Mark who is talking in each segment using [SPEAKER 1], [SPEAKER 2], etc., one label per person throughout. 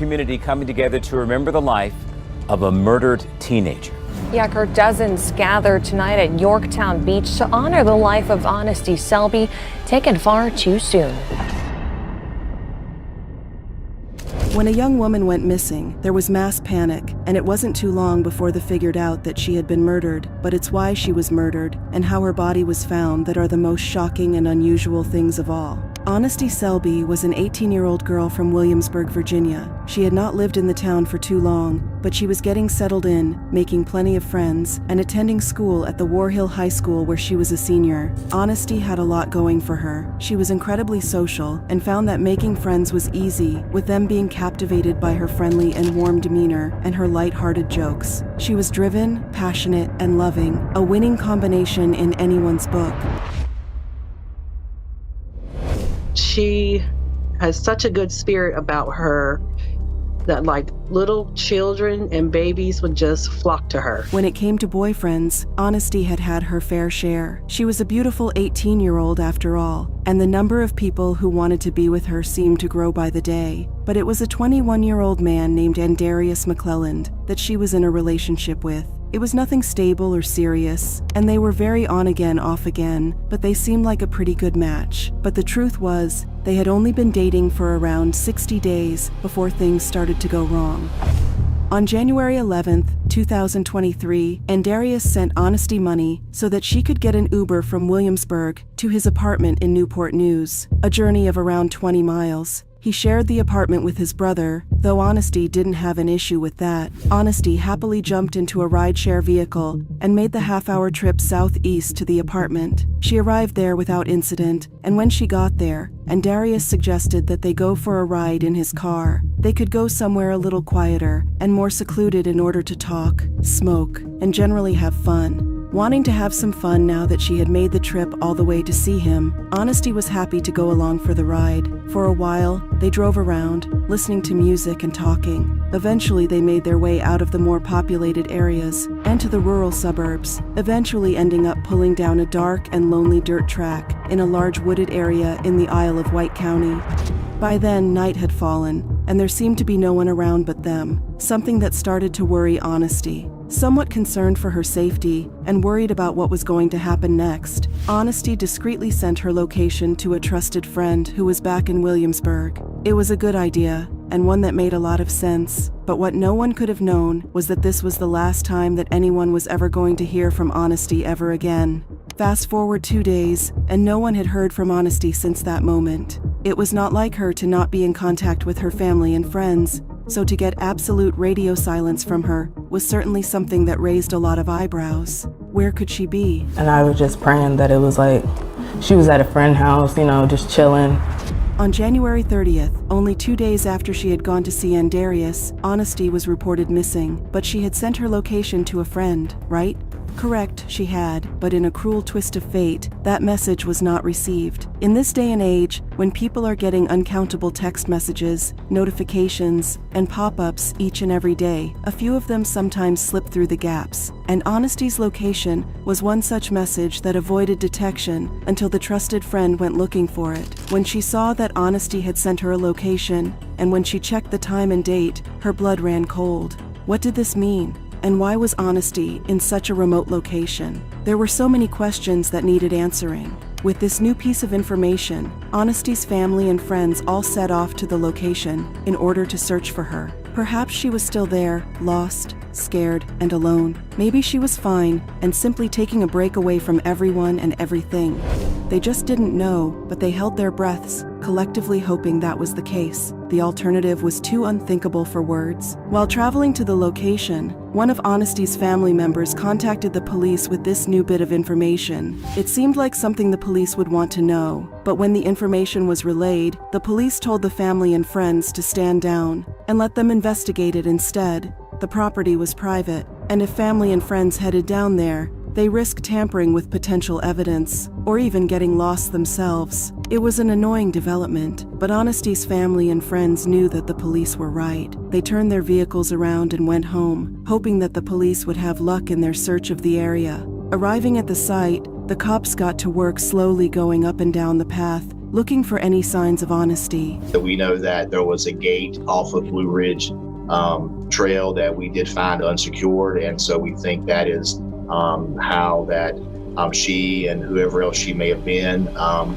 [SPEAKER 1] community coming together to remember the life of a murdered teenager.
[SPEAKER 2] Yeah, Kurt, dozens gathered tonight at Yorktown Beach to honor the life of Honesty Selby, taken far too soon.
[SPEAKER 3] When a young woman went missing, there was mass panic, and it wasn't too long before they figured out that she had been murdered. But it's why she was murdered and how her body was found that are the most shocking and unusual things of all. Honesty Selby was an 18-year-old girl from Williamsburg, Virginia. She had not lived in the town for too long, but she was getting settled in, making plenty of friends, and attending school at the War Hill High School where she was a senior. Honesty had a lot going for her. She was incredibly social and found that making friends was easy, with them being captivated by her friendly and warm demeanor and her light-hearted jokes. She was driven, passionate, and loving, a winning combination in anyone's book.
[SPEAKER 4] She has such a good spirit about her that like little children and babies would just flock to her.
[SPEAKER 3] When it came to boyfriends, Honesty had had her fair share. She was a beautiful 18-year-old after all, and the number of people who wanted to be with her seemed to grow by the day. But it was a 21-year-old man named Andarius McClelland that she was in a relationship with. It was nothing stable or serious, and they were very on again, off again, but they seemed like a pretty good match. But the truth was, they had only been dating for around 60 days before things started to go wrong. On January 11th, 2023, Andarius sent Honesty money so that she could get an Uber from Williamsburg to his apartment in Newport News, a journey of around 20 miles. He shared the apartment with his brother, though Honesty didn't have an issue with that. Honesty happily jumped into a rideshare vehicle and made the half-hour trip southeast to the apartment. She arrived there without incident, and when she got there, Andarius suggested that they go for a ride in his car. They could go somewhere a little quieter and more secluded in order to talk, smoke, and generally have fun. Wanting to have some fun now that she had made the trip all the way to see him, Honesty was happy to go along for the ride. For a while, they drove around, listening to music and talking. Eventually, they made their way out of the more populated areas and to the rural suburbs, eventually ending up pulling down a dark and lonely dirt track in a large wooded area in the Isle of Wight County. By then, night had fallen, and there seemed to be no one around but them, something that started to worry Honesty. Somewhat concerned for her safety and worried about what was going to happen next, Honesty discreetly sent her location to a trusted friend who was back in Williamsburg. It was a good idea, and one that made a lot of sense, but what no one could have known was that this was the last time that anyone was ever going to hear from Honesty ever again. Fast forward 2 days, and no one had heard from Honesty since that moment. It was not like her to not be in contact with her family and friends, so to get absolute radio silence from her was certainly something that raised a lot of eyebrows. Where could she be?
[SPEAKER 5] And I was just praying that it was like she was at a friend's house, just chilling.
[SPEAKER 3] On January 30th, only 2 days after she had gone to see Andarius, Honesty was reported missing, but she had sent her location to a friend, right? Correct, she had, but in a cruel twist of fate, that message was not received. In this day and age, when people are getting uncountable text messages, notifications, and pop-ups each and every day, a few of them sometimes slip through the gaps. And Honesty's location was one such message that avoided detection until the trusted friend went looking for it. When she saw that Honesty had sent her a location, and when she checked the time and date, her blood ran cold. What did this mean? And why was Honesty in such a remote location? There were so many questions that needed answering. With this new piece of information, Honesty's family and friends all set off to the location in order to search for her. Perhaps she was still there, lost, scared, and alone. Maybe she was fine and simply taking a break away from everyone and everything. They just didn't know, but they held their breaths, collectively hoping that was the case. The alternative was too unthinkable for words. While traveling to the location, one of Honesty's family members contacted the police with this new bit of information. It seemed like something the police would want to know, but when the information was relayed, the police told the family and friends to stand down and let them investigate it instead. The property was private, and if family and friends headed down there, they risked tampering with potential evidence, or even getting lost themselves. It was an annoying development, but Honesty's family and friends knew that the police were right. They turned their vehicles around and went home, hoping that the police would have luck in their search of the area. Arriving at the site, the cops got to work slowly going up and down the path looking for any signs of Honesty.
[SPEAKER 6] We know that there was a gate off of Blue Ridge Trail that we did find unsecured, and so we think that is how that she and whoever else she may have been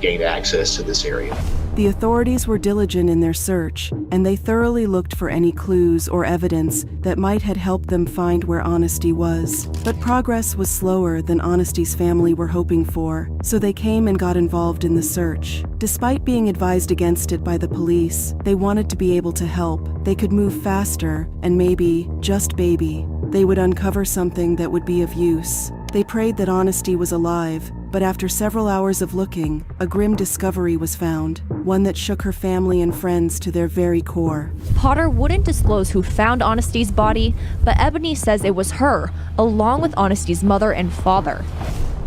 [SPEAKER 6] gained access to this area.
[SPEAKER 3] The authorities were diligent in their search, and they thoroughly looked for any clues or evidence that might have helped them find where Honesty was. But progress was slower than Honesty's family were hoping for, so they came and got involved in the search. Despite being advised against it by the police, they wanted to be able to help. They could move faster, and maybe, just maybe, they would uncover something that would be of use. They prayed that Honesty was alive, but after several hours of looking, a grim discovery was found, one that shook her family and friends to their very core.
[SPEAKER 7] Potter wouldn't disclose who found Honesty's body, but Ebony says it was her, along with Honesty's mother and father.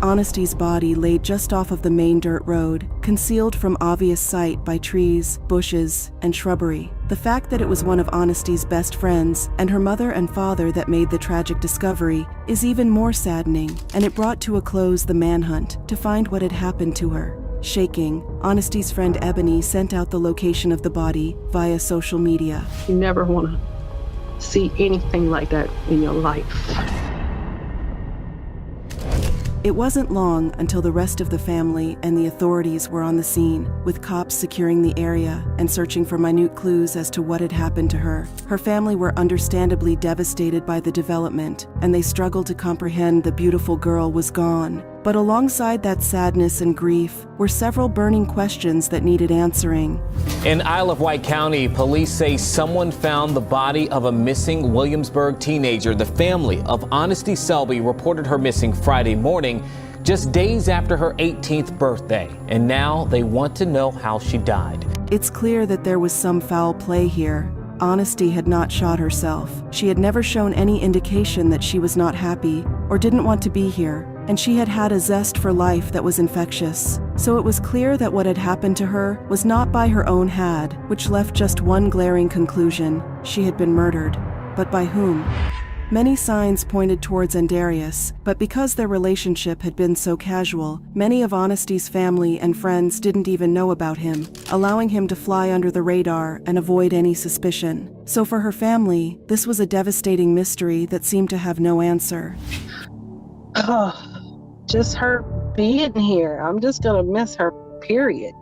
[SPEAKER 3] Honesty's body lay just off of the main dirt road, concealed from obvious sight by trees, bushes, and shrubbery. The fact that it was one of Honesty's best friends and her mother and father that made the tragic discovery is even more saddening, and it brought to a close the manhunt to find what had happened to her. Shaking, Honesty's friend Ebony sent out the location of the body via social media.
[SPEAKER 4] You never want to see anything like that in your life.
[SPEAKER 3] It wasn't long until the rest of the family and the authorities were on the scene, with cops securing the area and searching for minute clues as to what had happened to her. Her family were understandably devastated by the development, and they struggled to comprehend the beautiful girl was gone. But alongside that sadness and grief were several burning questions that needed answering.
[SPEAKER 1] In Isle of Wight County, police say someone found the body of a missing Williamsburg teenager. The family of Honesty Selby reported her missing Friday morning, just days after her 18th birthday. And now they want to know how she died.
[SPEAKER 3] It's clear that there was some foul play here. Honesty had not shot herself. She had never shown any indication that she was not happy or didn't want to be here, and she had had a zest for life that was infectious. So it was clear that what had happened to her was not by her own hand, which left just one glaring conclusion: she had been murdered. But by whom? Many signs pointed towards Andarius, but because their relationship had been so casual, many of Honesty's family and friends didn't even know about him, allowing him to fly under the radar and avoid any suspicion. So for her family, this was a devastating mystery that seemed to have no answer.
[SPEAKER 4] Oh, just her being here. I'm just gonna miss her, period.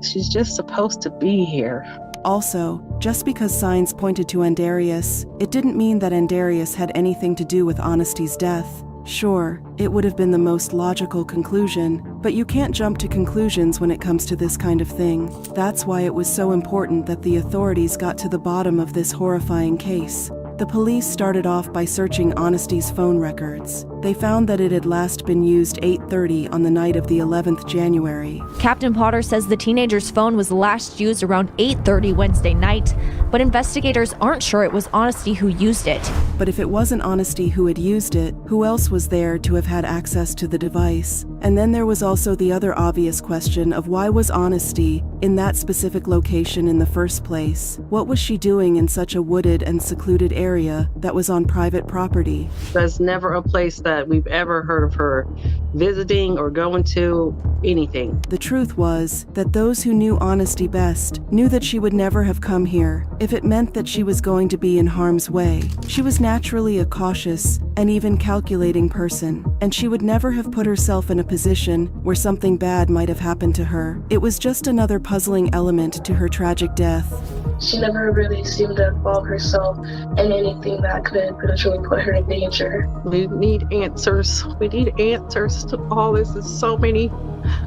[SPEAKER 4] She's just supposed to be here.
[SPEAKER 3] Also, just because signs pointed to Andarius, it didn't mean that Andarius had anything to do with Honesty's death. Sure, it would have been the most logical conclusion, but you can't jump to conclusions when it comes to this kind of thing. That's why it was so important that the authorities got to the bottom of this horrifying case. The police started off by searching Honesty's phone records. They found that it had last been used 8:30 on the night of the 11th January.
[SPEAKER 7] Captain Potter says the teenager's phone was last used around 8:30 Wednesday night, but investigators aren't sure it was Honesty who used it.
[SPEAKER 3] But if it wasn't Honesty who had used it, who else was there to have had access to the device? And then there was also the other obvious question of why was Honesty in that specific location in the first place? What was she doing in such a wooded and secluded area that was on private property?
[SPEAKER 4] There's never a place that we've ever heard of her visiting or going to, anything.
[SPEAKER 3] The truth was that those who knew Honesty best knew that she would never have come here if it meant that she was going to be in harm's way. She was naturally a cautious and even calculating person, and she would never have put herself in a position where something bad might have happened to her. It was just another puzzling element to her tragic death.
[SPEAKER 8] She never really seemed to involve herself in anything that could potentially put her in danger.
[SPEAKER 4] We need answers. We need answers to all this. There's so many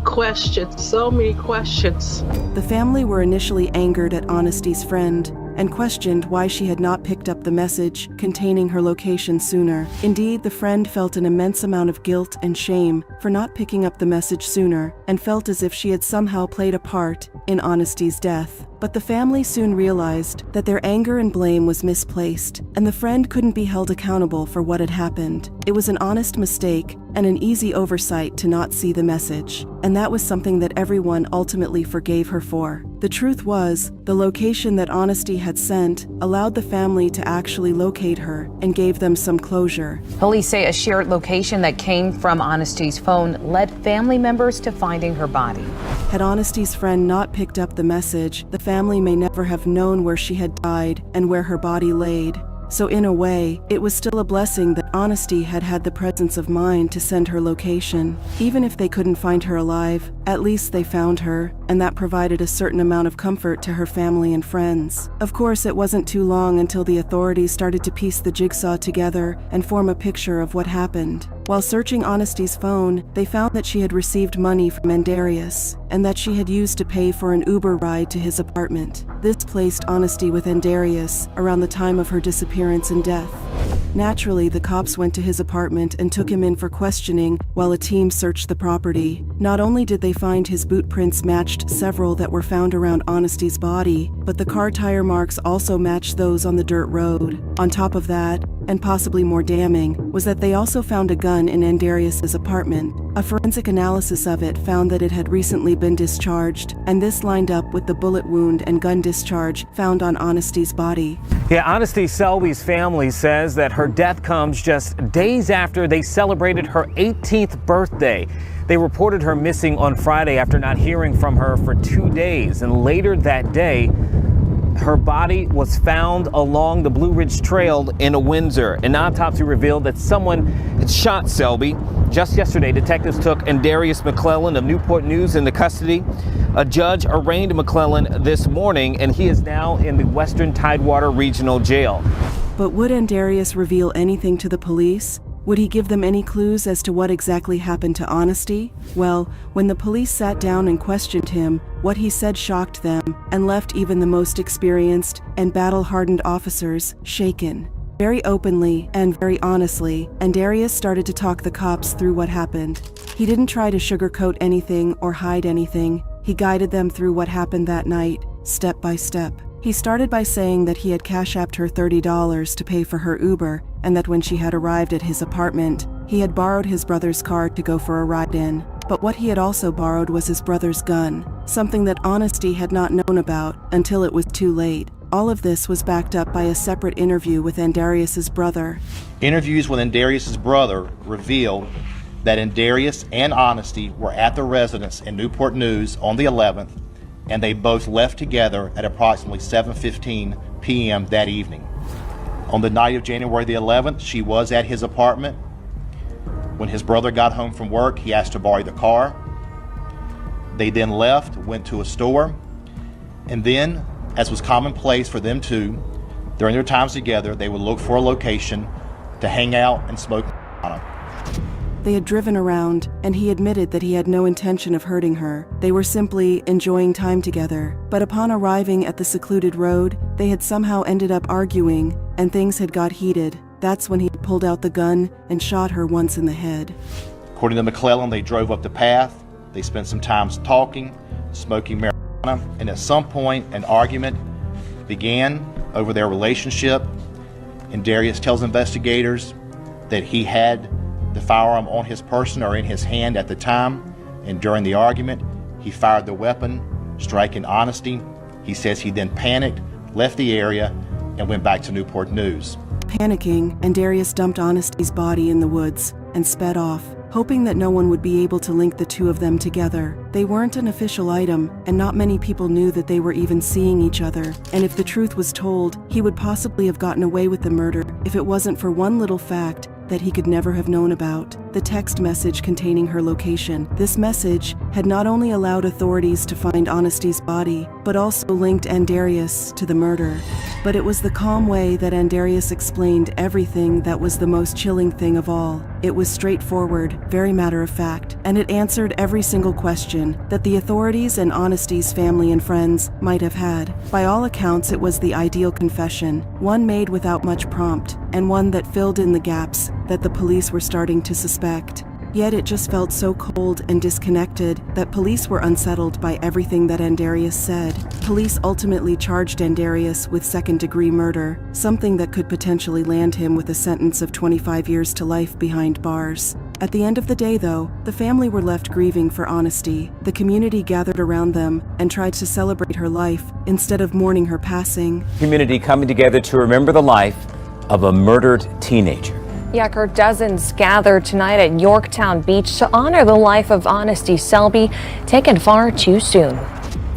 [SPEAKER 4] questions, so many questions.
[SPEAKER 3] The family were initially angered at Honesty's friend and questioned why she had not picked up the message containing her location sooner. Indeed, the friend felt an immense amount of guilt and shame for not picking up the message sooner, and felt as if she had somehow played a part in Honesty's death. But the family soon realized that their anger and blame was misplaced, and the friend couldn't be held accountable for what had happened. It was an honest mistake and an easy oversight to not see the message, and that was something that everyone ultimately forgave her for. The truth was, the location that Honesty had sent allowed the family to actually locate her and gave them some closure.
[SPEAKER 9] Police say a shared location that came from Honesty's phone led family members to finding her body.
[SPEAKER 3] Had Honesty's friend not picked up the message, the family may never have known where she had died and where her body laid. So in a way, it was still a blessing that Honesty had had the presence of mind to send her location. Even if they couldn't find her alive, at least they found her, and that provided a certain amount of comfort to her family and friends. Of course, it wasn't too long until the authorities started to piece the jigsaw together and form a picture of what happened. While searching Honesty's phone, they found that she had received money from Andarius, and that she had used to pay for an Uber ride to his apartment. This placed Honesty with Andarius around the time of her disappearance and death. Naturally, the cops went to his apartment and took him in for questioning while a team searched the property. Not only did they find his boot prints matched several that were found around Honesty's body, but the car tire marks also matched those on the dirt road. On top of that, and possibly more damning, was that they also found a gun in Andarius's apartment. A forensic analysis of it found that it had recently been discharged, and this lined up with the bullet wound and gun discharge found on Honesty's body.
[SPEAKER 1] Yeah, Honesty Selby's family says that her death comes just days after they celebrated her 18th birthday. They reported her missing on Friday after not hearing from her for 2 days, and later that day, her body was found along the Blue Ridge Trail in Windsor. An autopsy revealed that someone had shot Selby. Just yesterday, detectives took Andarius McClellan of Newport News into custody. A judge arraigned McClellan this morning, and he is now in the Western Tidewater Regional Jail.
[SPEAKER 3] But would Andarius reveal anything to the police? Would he give them any clues as to what exactly happened to Honesty? Well, when the police sat down and questioned him, what he said shocked them and left even the most experienced and battle-hardened officers shaken. Very openly and very honestly, Andarius started to talk the cops through what happened. He didn't try to sugarcoat anything or hide anything. He guided them through what happened that night, step by step. He started by saying that he had cash-apped her $30 to pay for her Uber, and that when she had arrived at his apartment, he had borrowed his brother's car to go for a ride in. But what he had also borrowed was his brother's gun, something that Honesty had not known about until it was too late. All of this was backed up by a separate interview with Andarius's brother.
[SPEAKER 10] Interviews with Andarius's brother revealed that Andarius and Honesty were at the residence in Newport News on the 11th, and they both left together at approximately 7:15 p.m. that evening. On the night of January the 11th, she was at his apartment. When his brother got home from work, he asked to borrow the car. They then left, went to a store, and then, as was commonplace for them two, during their times together, they would look for a location to hang out and smoke marijuana.
[SPEAKER 3] They had driven around, and he admitted that he had no intention of hurting her. They were simply enjoying time together. But upon arriving at the secluded road, they had somehow ended up arguing, and things had got heated. That's when he pulled out the gun and shot her once in the head.
[SPEAKER 10] According to McClellan, they drove up the path. They spent some time talking, smoking marijuana, and at some point, an argument began over their relationship. Andarius tells investigators that he had the firearm on his person or in his hand at the time, and during the argument, he fired the weapon, striking Honesty. He says he then panicked, left the area, and went back to Newport News.
[SPEAKER 3] Panicking, Andarius dumped Honesty's body in the woods and sped off, hoping that no one would be able to link the two of them together. They weren't an official item, and not many people knew that they were even seeing each other. And if the truth was told, he would possibly have gotten away with the murder if it wasn't for one little fact that he could never have known about: the text message containing her location. This message had not only allowed authorities to find Honesty's body, but also linked Andarius to the murder. But it was the calm way that Andarius explained everything that was the most chilling thing of all. It was straightforward, very matter of fact, and it answered every single question that the authorities and Honesty's family and friends might have had. By all accounts, it was the ideal confession, one made without much prompt, and one that filled in the gaps that the police were starting to suspect. Yet it just felt so cold and disconnected that police were unsettled by everything that Andarius said. Police ultimately charged Andarius with second-degree murder, something that could potentially land him with a sentence of 25 years to life behind bars. At the end of the day, though, the family were left grieving for Honesty. The community gathered around them and tried to celebrate her life instead of mourning her passing.
[SPEAKER 11] Community coming together to remember the life of a murdered teenager.
[SPEAKER 2] Yaker, dozens gathered tonight at Yorktown Beach to honor the life of Honesty Selby, taken far too soon.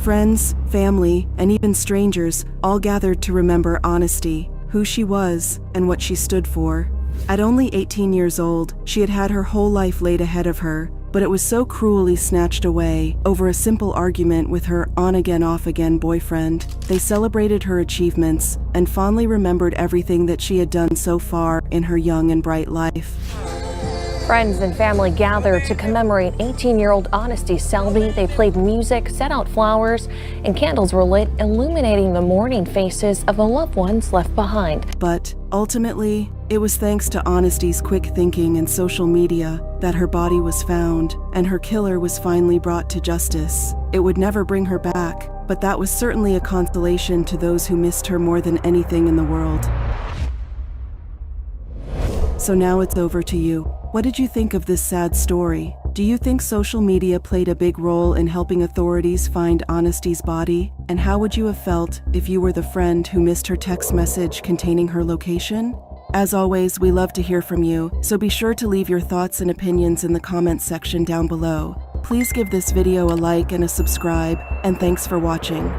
[SPEAKER 3] Friends, family, and even strangers all gathered to remember Honesty, who she was, and what she stood for. At only 18 years old, she had had her whole life laid ahead of her, but it was so cruelly snatched away over a simple argument with her on-again, off-again boyfriend. They celebrated her achievements and fondly remembered everything that she had done so far in her young and bright life.
[SPEAKER 2] Friends and family gathered to commemorate 18-year-old Honesty Selby. They played music, set out flowers, and candles were lit, illuminating the mourning faces of the loved ones left behind.
[SPEAKER 3] But ultimately, it was thanks to Honesty's quick thinking and social media that her body was found and her killer was finally brought to justice. It would never bring her back, but that was certainly a consolation to those who missed her more than anything in the world. So now it's over to you. What did you think of this sad story? Do you think social media played a big role in helping authorities find Honesty's body? And how would you have felt if you were the friend who missed her text message containing her location? As always, we love to hear from you, so be sure to leave your thoughts and opinions in the comments section down below. Please give this video a like and a subscribe, and thanks for watching.